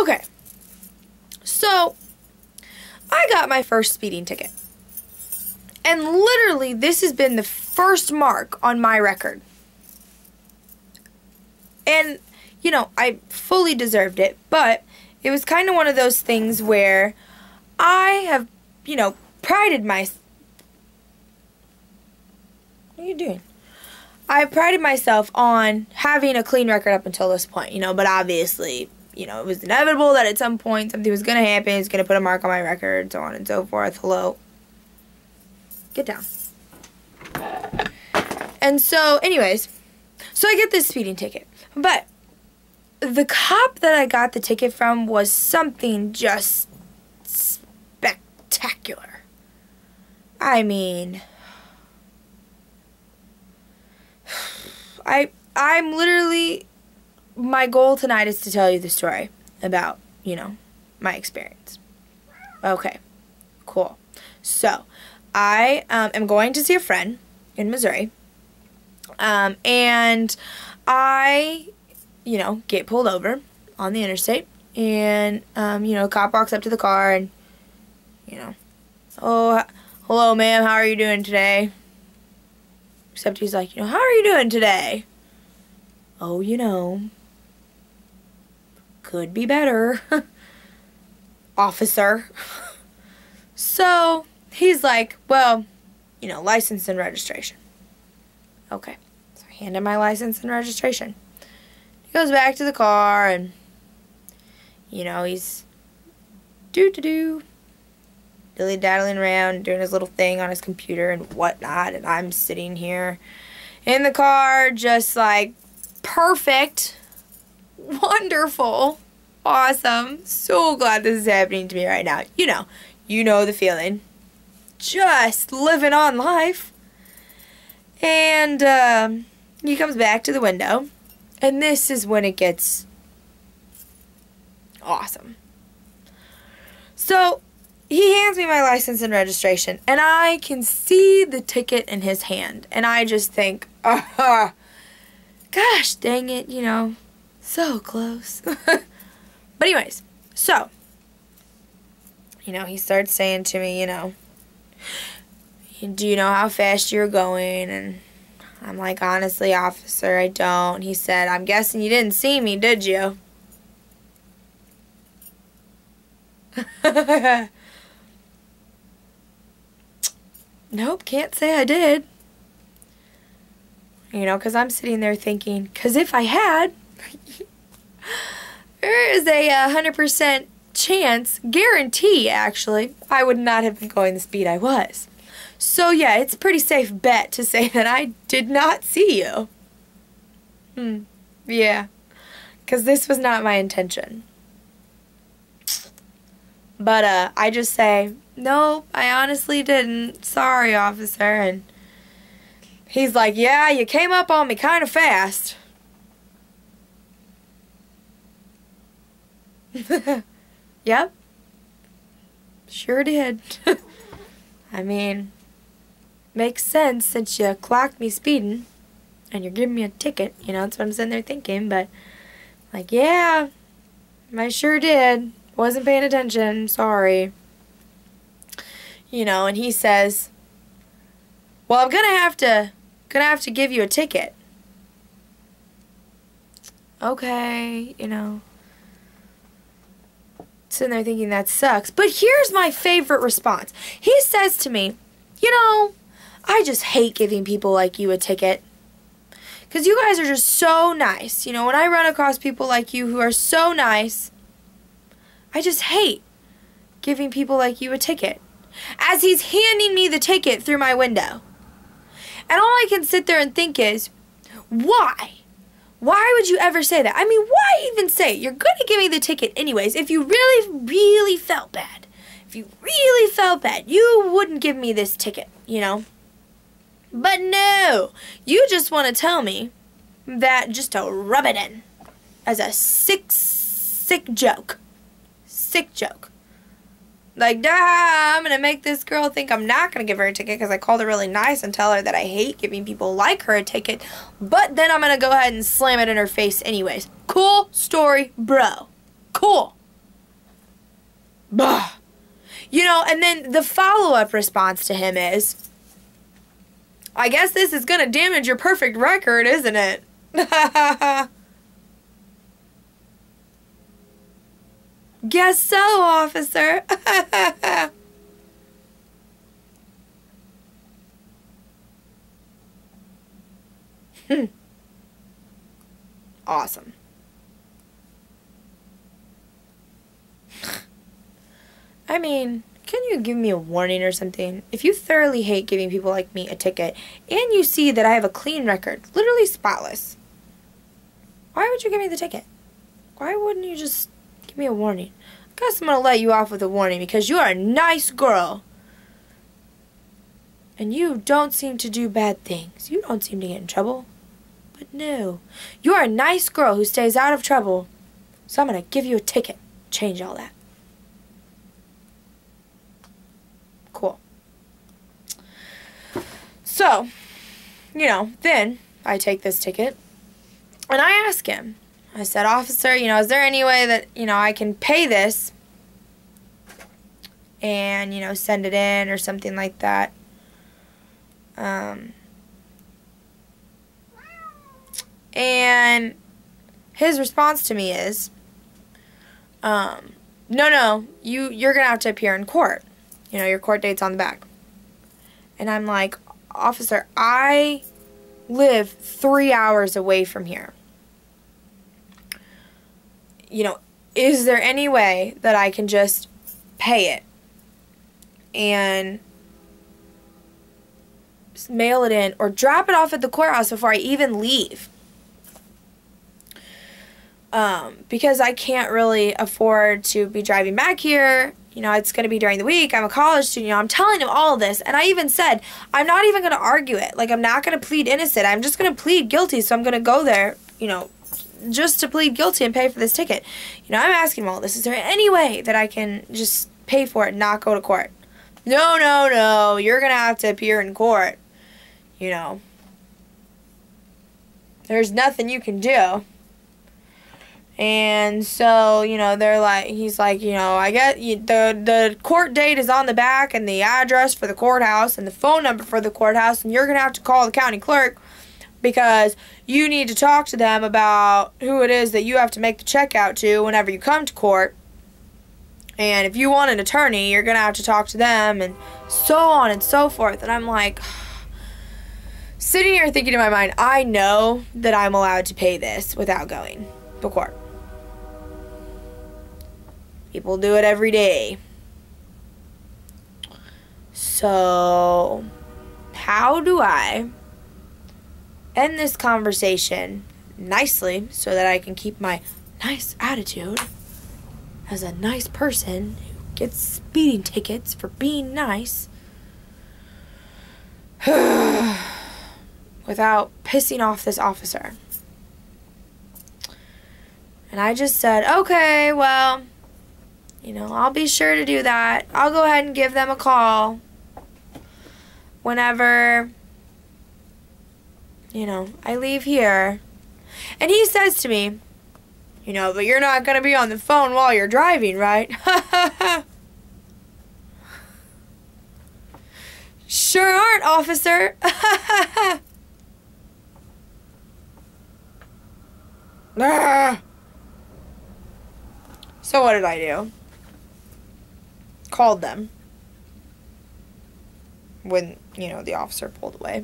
Okay. So, I got my first speeding ticket. And literally, this has been the first mark on my record. And, you know, I fully deserved it, but it was kind of one of those things where I have, you know, prided myself. What are you doing? I prided myself on having a clean record up until this point, you know, but obviously, you know, it was inevitable that at some point something was going to happen. It's going to put a mark on my record, so on and so forth. Hello. Get down. And so, anyways, so I get this speeding ticket. But the cop that I got the ticket from was something just spectacular. I mean, I'm literally, my goal tonight is to tell you the story about, you know, my experience. Okay, cool. So, I am going to see a friend in Missouri, and I, you know, get pulled over on the interstate, and, you know, a cop walks up to the car, and, you know, oh, hello, ma'am, how are you doing today? Except he's like, you know, how are you doing today? Oh, you know, could be better, officer. So, he's like, well, you know, license and registration. Okay. So I hand him my license and registration. He goes back to the car and, you know, he's dilly-daddling around, doing his little thing on his computer and whatnot. And I'm sitting here in the car just like, perfect, wonderful, awesome. So glad this is happening to me right now. You know the feeling. Just living on life. And he comes back to the window, and this is when it gets awesome. So he hands me my license and registration, and I can see the ticket in his hand, and I just think, gosh dang it, you know, so close. But anyways, so, you know, he starts saying to me, you know, do you know how fast you're going? And I'm like, honestly, officer, I don't. He said, I'm guessing you didn't see me, did you? Nope, can't say I did. You know, because I'm sitting there thinking, because if I had, there is a 100% chance, guarantee actually, I would not have been going the speed I was. So yeah, it's a pretty safe bet to say that I did not see you. Yeah, because this was not my intention. But I just say, nope, I honestly didn't. Sorry, officer. And he's like, yeah, you came up on me kind of fast. Yep. Sure did. I mean, makes sense since you clocked me speeding and you're giving me a ticket. You know, that's what I'm sitting there thinking. But, like, yeah, I sure did. Wasn't paying attention. Sorry. You know, and he says, well, I'm gonna have to give you a ticket. Okay, you know. Sitting there thinking that sucks. But here's my favorite response. He says to me, you know, I just hate giving people like you a ticket. Because you guys are just so nice. You know, when I run across people like you who are so nice, I just hate giving people like you a ticket. As he's handing me the ticket through my window. And all I can sit there and think is, why? Why would you ever say that? I mean, why even say it? You're going to give me the ticket anyways. If you really, really felt bad, you wouldn't give me this ticket, you know? But no, you just want to tell me that just to rub it in as a sick joke. Sick joke. Like, I'm going to make this girl think I'm not going to give her a ticket because I called her really nice and tell her that I hate giving people like her a ticket. But then I'm going to go ahead and slam it in her face anyways. Cool story, bro. Cool. Bah. You know, and then the follow-up response to him is, I guess this is going to damage your perfect record, isn't it? Guess so, officer. Awesome. I mean, can you give me a warning or something? If you thoroughly hate giving people like me a ticket, and you see that I have a clean record, literally spotless, why would you give me the ticket? Why wouldn't you just give me a warning? I guess I'm going to let you off with a warning because you are a nice girl. And you don't seem to do bad things. You don't seem to get in trouble. But no, you are a nice girl who stays out of trouble. So I'm going to give you a ticket. Change all that. Cool. So, you know, then I take this ticket and I ask him. I said, officer, you know, is there any way that, you know, I can pay this and, you know, send it in or something like that? And his response to me is, no, you're going to have to appear in court. You know, your court date's on the back. And I'm like, officer, I live 3 hours away from here. You know, is there any way that I can just pay it and mail it in or drop it off at the courthouse before I even leave? Because I can't really afford to be driving back here. You know, it's going to be during the week. I'm a college student. You know, I'm telling him all of this. And I even said, I'm not even going to argue it. Like, I'm not going to plead innocent. I'm just going to plead guilty. So I'm going to go there, you know, just to plead guilty and pay for this ticket. You know, I'm asking him all this. Is there any way that I can just pay for it and not go to court? No. You're going to have to appear in court. You know. There's nothing you can do. And so, you know, he's like, you know, I get the court date is on the back and the address for the courthouse and the phone number for the courthouse, and you're going to have to call the county clerk because you need to talk to them about who it is that you have to make the check out to whenever you come to court. And if you want an attorney, you're going to have to talk to them, and so on and so forth. And I'm like, sitting here thinking in my mind, I know that I'm allowed to pay this without going to court. People do it every day. So, how do I end this conversation nicely so that I can keep my nice attitude as a nice person who gets speeding tickets for being nice without pissing off this officer? And I just said, okay, well, you know, I'll be sure to do that. I'll go ahead and give them a call whenever, you know, I leave here. And he says to me, you know, but you're not going to be on the phone while you're driving, right? Sure aren't, officer. So what did I do? Called them when, you know, the officer pulled away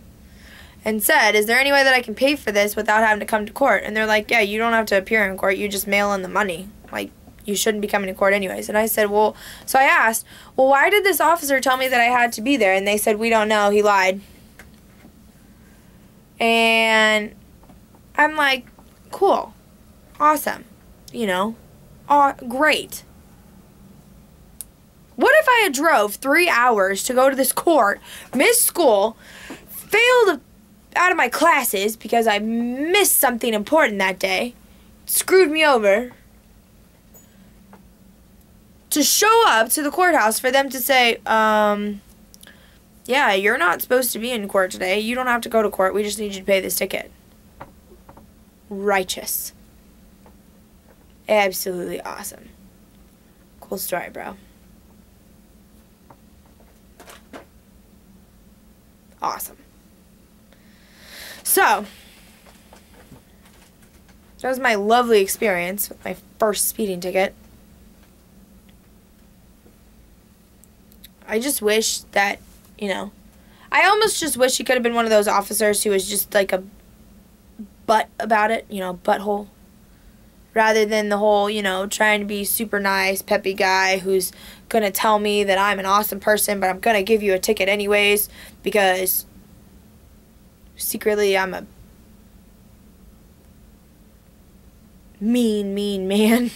and said, is there any way that I can pay for this without having to come to court? And they're like, yeah, you don't have to appear in court. You just mail in the money. Like, you shouldn't be coming to court anyways. And I said, well, so I asked, well, why did this officer tell me that I had to be there? And they said, we don't know. He lied. And I'm like, cool. Awesome. You know, great. What if I had drove 3 hours to go to this court, missed school, failed out of my classes because I missed something important that day, screwed me over, to show up to the courthouse for them to say, yeah, you're not supposed to be in court today. You don't have to go to court. We just need you to pay this ticket. Righteous. Absolutely awesome. Cool story, bro. awesome. So, that was my lovely experience with my first speeding ticket. I just wish that, I almost just wish he could have been one of those officers who was just like a butt about it, butthole. Rather than the whole, trying to be super nice, peppy guy who's going to tell me that I'm an awesome person, but I'm going to give you a ticket anyways because secretly I'm a mean man.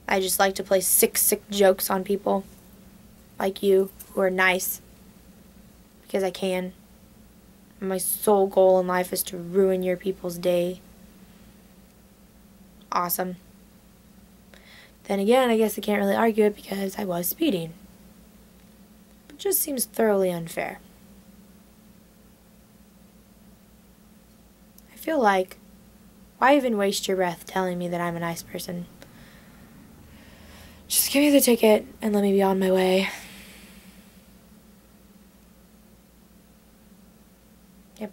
I just like to play sick jokes on people like you who are nice because I can. My sole goal in life is to ruin your people's day. Awesome. Then again, I guess I can't really argue it because I was speeding. It just seems thoroughly unfair. I feel like, why even waste your breath telling me that I'm a nice person? Just give me the ticket and let me be on my way. Yep.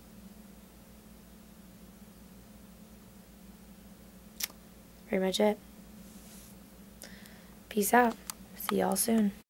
Pretty much it. Peace out. See y'all soon.